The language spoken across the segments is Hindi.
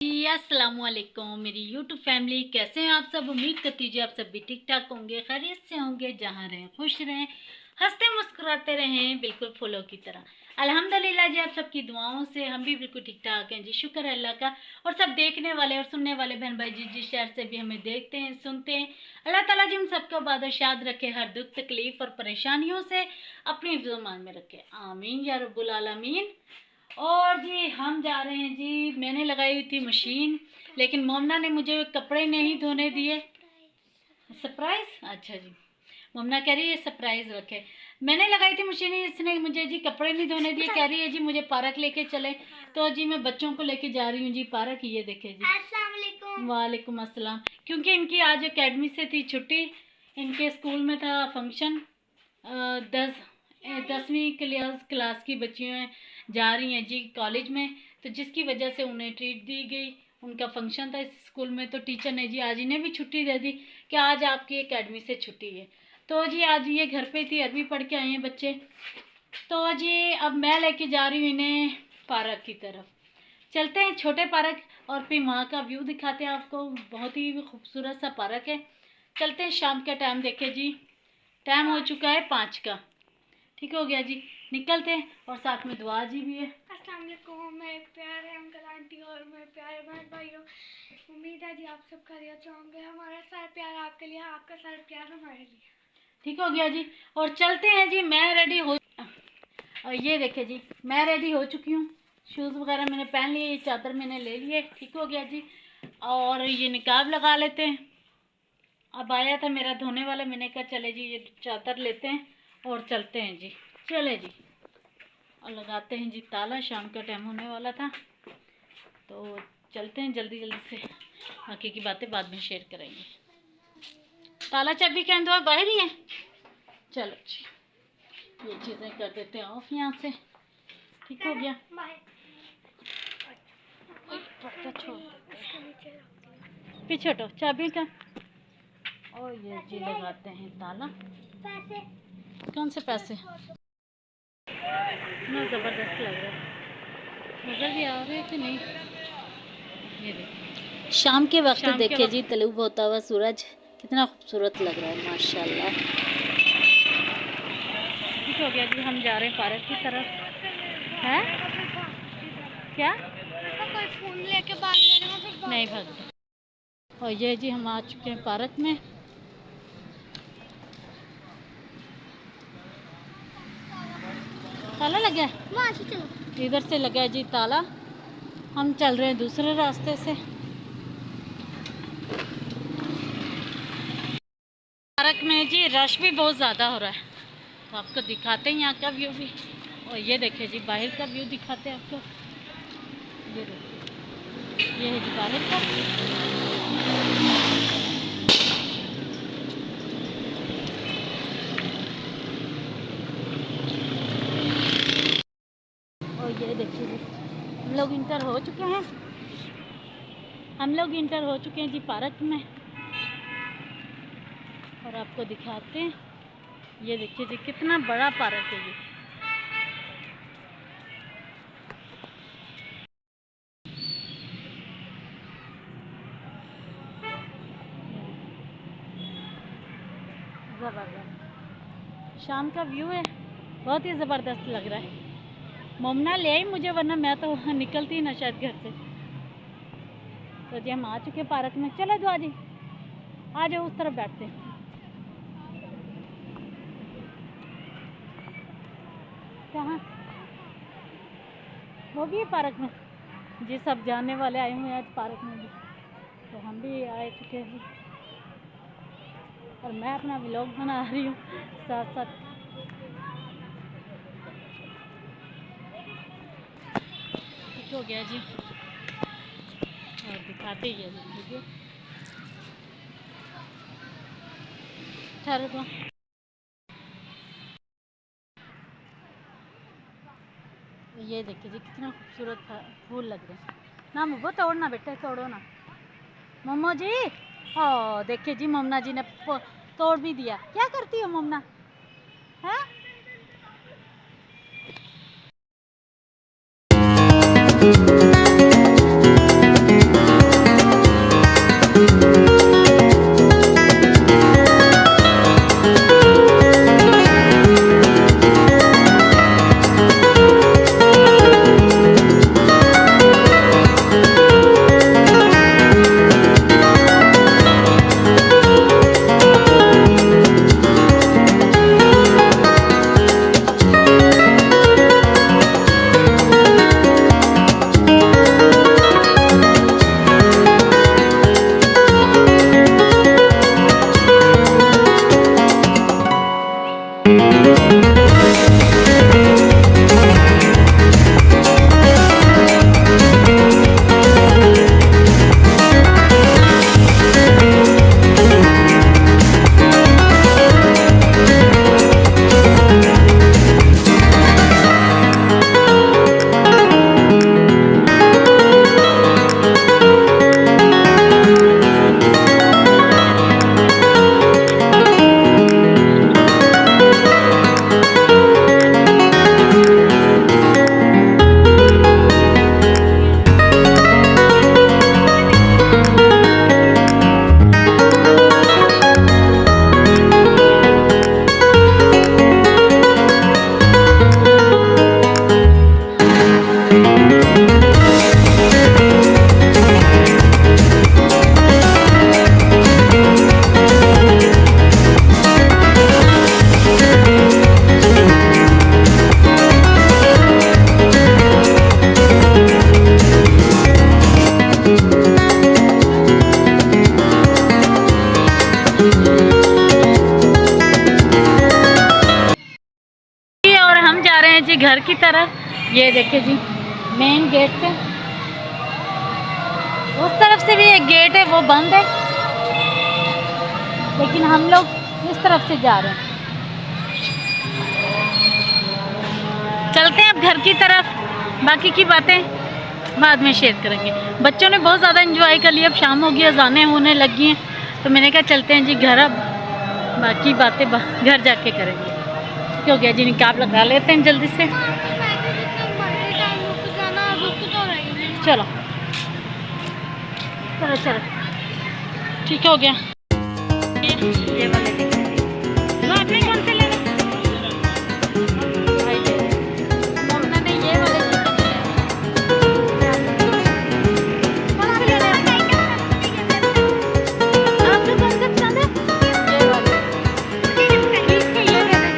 जी अस्सलाम वालेकुम मेरी यूट्यूब फैमिली, कैसे हैं आप सब। उम्मीद करती हूँ आप सब भी ठीक ठाक होंगे, खैरियत से होंगे, जहाँ रहें खुश रहें, हंसते मुस्कुराते रहें, बिल्कुल फूलों की तरह। अल्हम्दुलिल्लाह जी, आप सबकी दुआओं से हम भी बिल्कुल ठीक ठाक हैं जी, शुक्र है अल्लाह का। और सब देखने वाले और सुनने वाले बहन भाई जिस शहर से भी हमें देखते हैं सुनते हैं, अल्लाह ताला जी उन सबको बादशाद रखे, हर दुख तकलीफ और परेशानियों से अपनी ज़ुबान में रखे, आमीन या रब्बुल आलमीन। और जी हम जा रहे हैं जी, मैंने लगाई हुई थी मशीन, लेकिन मोमना ने मुझे कपड़े नहीं धोने दिए। सरप्राइज, अच्छा जी, मोमना कह रही है सरप्राइज रखे। मैंने लगाई थी मशीन, इसने मुझे जी कपड़े नहीं धोने दिए, कह रही है जी मुझे पार्क लेके चले। तो जी मैं बच्चों को लेके जा रही हूँ जी पार्क। ये देखे जी, अस्सलाम वालेकुम। वालेकुम अस्सलाम। क्योंकि इनकी आज अकेडमी से थी छुट्टी, इनके स्कूल में था फंक्शन। 10वीं क्लास की बच्चियाँ जा रही हैं जी कॉलेज में, तो जिसकी वजह से उन्हें ट्रीट दी गई। उनका फंक्शन था इस स्कूल में, तो टीचर ने जी आज इन्हें भी छुट्टी दे दी कि आज आपकी एकेडमी से छुट्टी है। तो जी आज ये घर पे थी, अरबी पढ़ के आए हैं बच्चे। तो जी अब मैं लेके जा रही हूँ इन्हें पार्क की तरफ। चलते हैं छोटे पार्क, और फिर वहाँ का व्यू दिखाते हैं आपको। बहुत ही खूबसूरत सा पार्क है। चलते हैं, शाम का टाइम देखे जी, टाइम हो चुका है 5 का। ठीक हो गया जी, निकलते हैं। और साथ में दुआ जी भी है। अस्सलाम वालेकुम मेरे प्यारे अंकल आंटी और मेरे प्यारे बहन भाइयों, उम्मीद है जी आप सब खैरियत से होंगे। हमारा सारा प्यार आपके लिए, आपका सारा प्यार हमारे लिए। ठीक हो गया जी, और चलते हैं जी। मैं रेडी हो, और ये देखे जी मैं रेडी हो चुकी हूँ। शूज़ वगैरह मैंने पहन लिए, चादर मैंने ले लिए। ठीक हो गया जी, और ये निकाब लगा लेते हैं। अब आया था मेरा धोने वाला, मैंने कहा चले जी ये चादर लेते हैं और चलते हैं जी। चले जी, और लगाते हैं जी ताला, शाम का टाइम होने वाला था। तो चलते हैं जल्दी जल्दी से, बाकी की बातें बाद में शेयर करेंगे। ताला चाबी क्या दो बाहर ही है। चलो जी, ये चीज़ें कर देते हैं ऑफ यहाँ से। ठीक हो गया, पीछे हटो चाबी का। और ये जी लगाते हैं ताला। पैसे कौन से पैसे, इतना ज़बरदस्त लग रहा है, नज़र भी आ रहे कि नहीं। ये देखिए शाम के वक्त देखिए जी तलूब होता हुआ सूरज कितना खूबसूरत लग रहा है, माशाल्लाह। ठीक हो गया जी, हम जा रहे हैं पार्क की तरफ। है क्या, कोई फोन लेके भाग लेना, फिर नहीं भागते। और ये जी हम आ चुके हैं पार्क में। ताला लगा है, इधर से लगा है जी ताला। हम चल रहे हैं दूसरे रास्ते से। पार्क में जी रश भी बहुत ज़्यादा हो रहा है, तो आपको दिखाते हैं यहाँ का व्यू भी। और ये देखिए जी बाहर का व्यू दिखाते हैं आपको। ये देखिए, ये है जी बाहर का। और ये देखिए जी हम लोग इंटर हो चुके हैं, जी पार्क में। और आपको दिखाते हैं, ये देखिए जी कितना बड़ा पार्क है ये। ज़बरदस्त शाम का व्यू है, बहुत ही ज़बरदस्त लग रहा है। मोमना ले आई मुझे, वरना मैं तो निकलती ना शायद घर से। तो जी हम आ चुके पार्क में। चलो दुआ जी आ जाओ, उस तरफ बैठते हैं। कहाँ वो भी है पार्क में जी, सब जानने वाले आए हुए हैं आज पार्क में भी, तो हम भी आए चुके हैं। और मैं अपना व्लॉग बना रही हूँ साथ साथ। ठीक हो गया जी, और दिखाते ही है वीडियो। ठहरो तो, ये देखिए जी कितना खूबसूरत फूल लग रहे हैं ना। वो तोड़ना बेटा, तोड़ो ना मोमो जी। ओ देखिए जी मोमना जी ने तोड़ भी दिया। क्या करती हो मोमना, है घर की तरफ। ये देखिए जी मेन गेट से, उस तरफ से भी एक गेट है वो बंद है, लेकिन हम लोग इस तरफ से जा रहे हैं। चलते हैं अब घर की तरफ, बाकी की बातें बाद में शेयर करेंगे। बच्चों ने बहुत ज़्यादा एंजॉय कर लिया, अब शाम हो गई, अज़ानें होने लगी हैं, तो मैंने कहा चलते हैं जी घर, अब बाकी बातें घर जाके करेंगे। क्यों गया जी, निकाब लगा लेते हैं जल्दी से। चलो चलो चलो, ठीक हो गया। ये वाले दिख रहे हैं, आपने कौन से लेना? मम्मा ने ये वाले आपको कौन सा पसंद है? ये वाले इसके ये दे दें।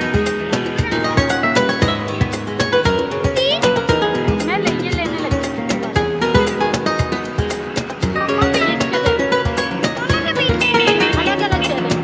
मैं ये लेने लगी अलग अलग दे दें।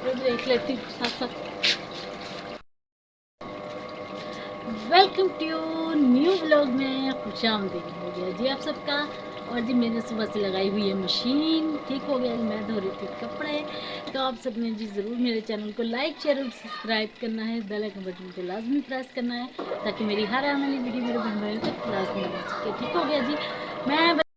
कपड़े भी देख लेती हूँ साथ साथ। वेलकम टू न्यू व्लॉग में खुशामदीद हो गया जी आप सबका। और जी मैंने सुबह से लगाई हुई है मशीन, ठीक हो गया, मैं धो रही थी कपड़े। तो आप सबने जी ज़रूर मेरे चैनल को लाइक शेयर और सब्सक्राइब करना है, बेल आइकन बटन को लाजमी प्रेस करना है ताकि मेरी हर आने वाली वीडियो मेरे बहन भाइयों तक लाजमी मिल सके। ठीक हो गया जी। मैं